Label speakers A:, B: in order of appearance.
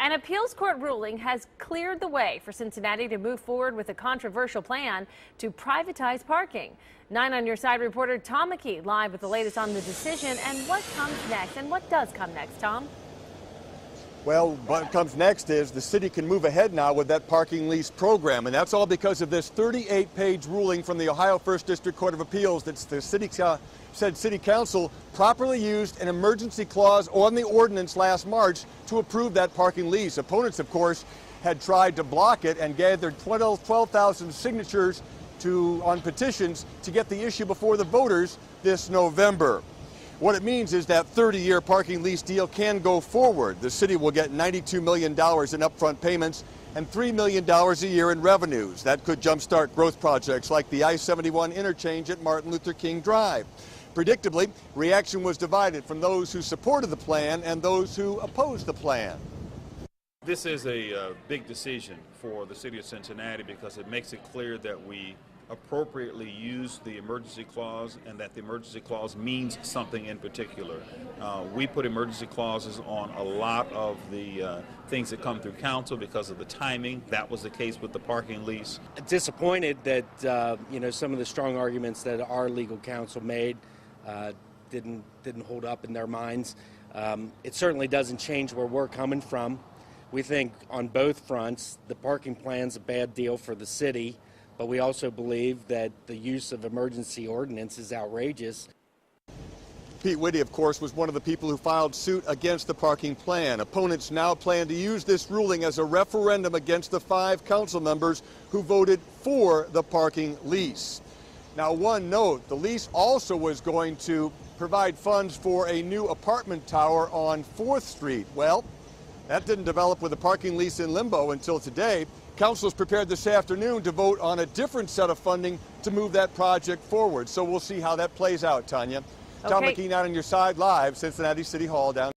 A: An appeals court ruling has cleared the way for Cincinnati to move forward with a controversial plan to privatize parking. 9 on Your Side reporter Tom McKee live with the latest on the decision and what comes next. And what does come next, Tom?
B: Well, what comes next is the city can move ahead now with that parking lease program, and that's all because of this 38-page ruling from the Ohio 1st District Court of Appeals that the city said City Council properly used an emergency clause on the ordinance last March to approve that parking lease. Opponents, of course, had tried to block it and gathered 12,000 signatures on petitions to get the issue before the voters this November. What it means is that 30-year parking lease deal can go forward. The city will get $92 million in upfront payments and $3 million a year in revenues. That could jumpstart growth projects like the I-71 interchange at Martin Luther King Drive. Predictably, reaction was divided from those who supported the plan and those who opposed the plan.
C: This is a big decision for the city of Cincinnati because it makes it clear that we appropriately use the emergency clause and that the emergency clause means something in particular. We put emergency clauses on a lot of the things that come through council because of the timing. That was the case with the parking lease.
D: Disappointed that some of the strong arguments that our legal counsel made didn't hold up in their minds. It certainly doesn't change where we're coming from. We think on both fronts the parking plan's a bad deal for the city, but we also believe that the use of emergency ordinance is outrageous.
B: Pete Whitty, of course, was one of the people who filed suit against the parking plan. Opponents now plan to use this ruling as a referendum against the 5 council members who voted for the parking lease. Now, one note, the lease also was going to provide funds for a new apartment tower on 4th Street. Well, that didn't develop with the parking lease in limbo until today. Council is prepared this afternoon to vote on a different set of funding to move that project forward. So we'll see how that plays out, Tanya.
A: Okay.
B: Tom McKee, 9 on Your Side, live, Cincinnati City Hall down.